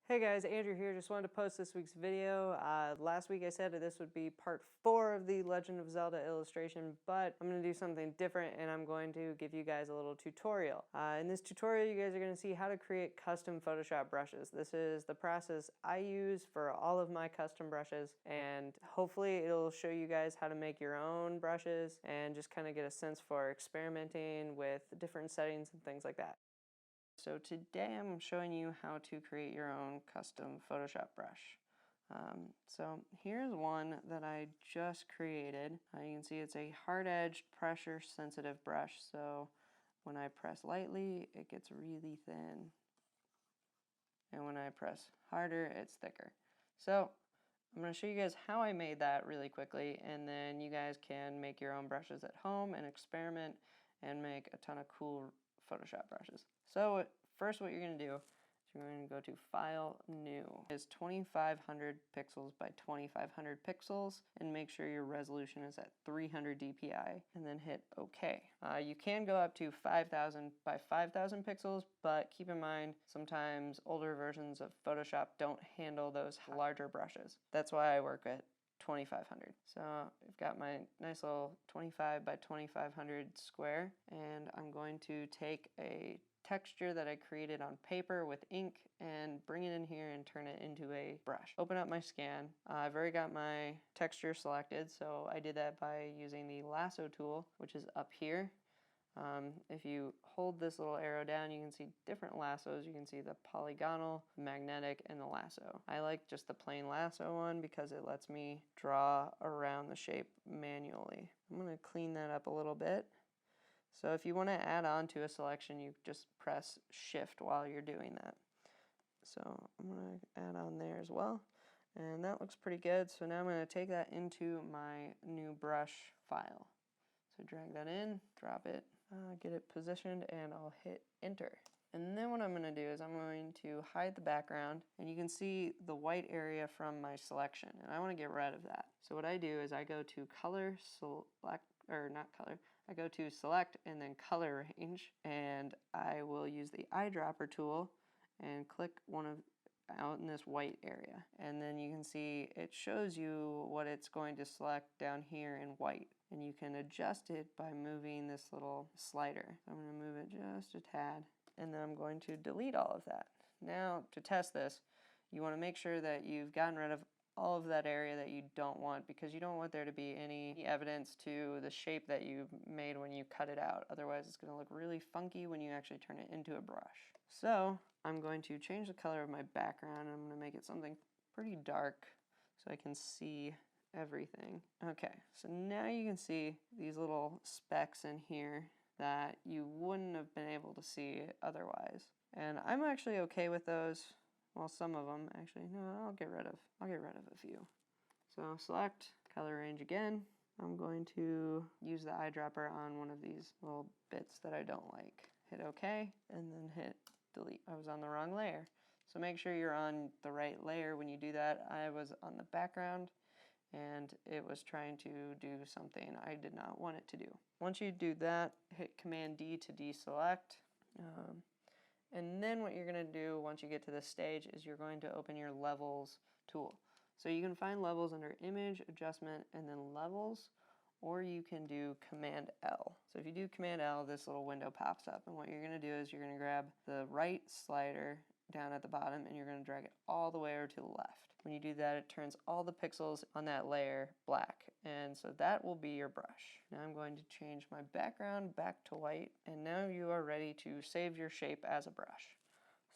Hey guys, Andrew here. Just wanted to post this week's video. Last week I said that this would be part 4 of the Legend of Zelda illustration, but I'm going to do something different and I'm going to give you guys a little tutorial. In this tutorial you guys are going to see how to create custom Photoshop brushes. This is the process I use for all of my custom brushes, and hopefully it'll show you guys how to make your own brushes and just kind of get a sense for experimenting with different settings and things like that. So today I'm showing you how to create your own custom Photoshop brush. So here's one that I just created. You can see it's a hard-edged, pressure-sensitive brush. So when I press lightly, it gets really thin. And when I press harder, it's thicker. So I'm going to show you guys how I made that really quickly, and then you guys can make your own brushes at home and experiment and make a ton of cool Photoshop brushes. So first what you're going to do is you're going to go to File, New. It's 2500 pixels by 2500 pixels, and make sure your resolution is at 300 dpi, and then hit OK. You can go up to 5000 by 5000 pixels, but keep in mind sometimes older versions of Photoshop don't handle those larger brushes. That's why I work at 2500. So I've got my nice little 25 by 2500 square, and I'm going to take a texture that I created on paper with ink and bring it in here and turn it into a brush. Open up my scan. I've already got my texture selected, so I did that by using the lasso tool, which is up here. If you hold this little arrow down, you can see different lassos. You can see the polygonal, magnetic, and the lasso. I like just the plain lasso one because it lets me draw around the shape manually. I'm going to clean that up a little bit. So if you want to add on to a selection, you just press Shift while you're doing that. So I'm going to add on there as well. And that looks pretty good. So now I'm going to take that into my new brush file. So drag that in, drop it, get it positioned, and I'll hit Enter. And then what I'm going to do is I'm going to hide the background, and you can see the white area from my selection, and I want to get rid of that. So what I do is I go to Color, Select, or not Color, I go to Select and then Color Range, and I will use the eyedropper tool and click one of out in this white area. And then you can see it shows you what it's going to select down here in white. And you can adjust it by moving this little slider. So I'm going to move it just a tad, and then I'm going to delete all of that. Now to test this, you want to make sure that you've gotten rid of all of that area that you don't want, because you don't want there to be any evidence to the shape that you made when you cut it out. Otherwise it's going to look really funky when you actually turn it into a brush. So I'm going to change the color of my background. I'm going to make it something pretty dark so I can see everything. Okay, so now you can see these little specks in here that you wouldn't have been able to see otherwise. And I'm actually okay with those. Well, some of them actually. No, I'll get rid of a few. So select color range again. I'm going to use the eyedropper on one of these little bits that I don't like. Hit OK, and then hit delete. I was on the wrong layer. So make sure you're on the right layer when you do that. I was on the background, and it was trying to do something I did not want it to do. Once you do that, hit Command D to deselect. And then what you're going to do once you get to this stage is you're going to open your Levels tool. So you can find Levels under Image, Adjustment, and then Levels, or you can do Command L. So if you do Command L, this little window pops up, and what you're going to do is you're going to grab the right slider down at the bottom, and you're going to drag it all the way over to the left. When you do that, it turns all the pixels on that layer black, and so that will be your brush. Now I'm going to change my background back to white, and now you are ready to save your shape as a brush.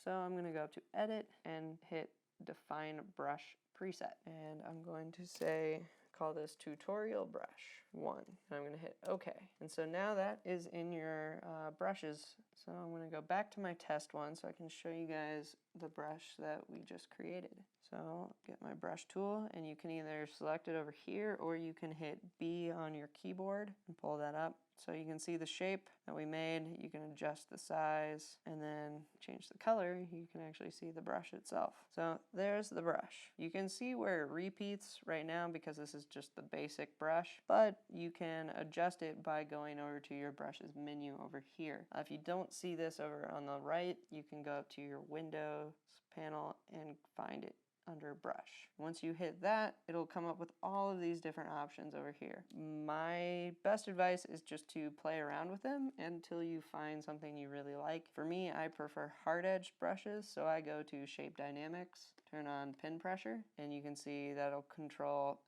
So I'm going to go up to Edit and hit Define Brush Preset, and I'm going to say, call this Tutorial Brush 1, and I'm going to hit OK. And so now that is in your brushes. So I'm going to go back to my test one so I can show you guys the brush that we just created. So I'll get my brush tool, and you can either select it over here or you can hit B on your keyboard and pull that up. So you can see the shape that we made. You can adjust the size and then change the color. You can actually see the brush itself. So there's the brush. You can see where it repeats right now because this is just the basic brush, but you can adjust it by going over to your brushes menu over here. If you don't don't see this over on the right, you can go up to your Windows panel and find it under brush. Once you hit that, it'll come up with all of these different options over here. My best advice is just to play around with them until you find something you really like. For me, I prefer hard edged brushes, so I go to Shape Dynamics, turn on pin pressure, and you can see that'll control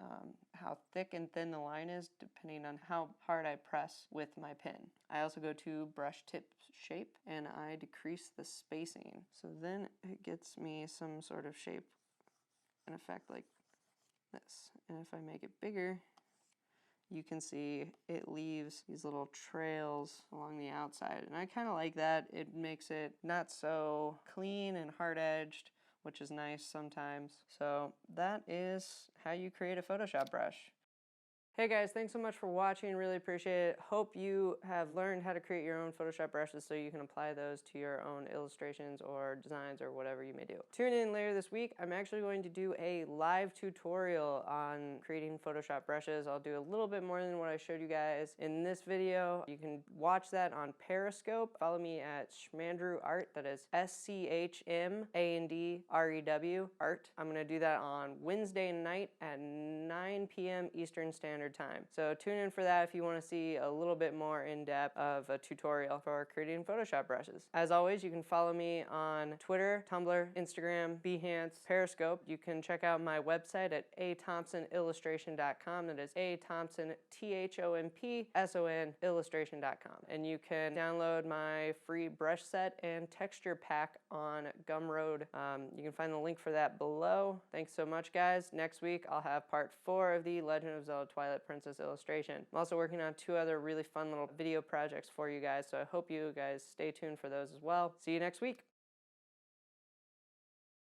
how thick and thin the line is depending on how hard I press with my pin. I also go to brush tip shape and I decrease the spacing. So then it gets me some sort of shape, an effect like this. And if I make it bigger, you can see it leaves these little trails along the outside. And I kind of like that. It makes it not so clean and hard-edged, which is nice sometimes. So that is how you create a Photoshop brush. Hey guys, thanks so much for watching. Really appreciate it. Hope you have learned how to create your own Photoshop brushes so you can apply those to your own illustrations or designs or whatever you may do. Tune in later this week. I'm actually going to do a live tutorial on creating Photoshop brushes. I'll do a little bit more than what I showed you guys in this video. You can watch that on Periscope. Follow me at SchmandrewART. That is SCHMANDREW art. I'm going to do that on Wednesday night at 9 p.m. Eastern Standard Time. So tune in for that if you want to see a little bit more in depth of a tutorial for creating Photoshop brushes. As always, you can follow me on Twitter, Tumblr, Instagram, Behance, Periscope. You can check out my website at athompsonillustration.com. That is athompson illustration.com. And you can download my free brush set and texture pack on Gumroad. You can find the link for that below. Thanks so much, guys. Next week, I'll have part 4 of the Legend of Zelda Twilight Princess illustration. I'm also working on 2 other really fun little video projects for you guys, so I hope you guys stay tuned for those as well. See you next week.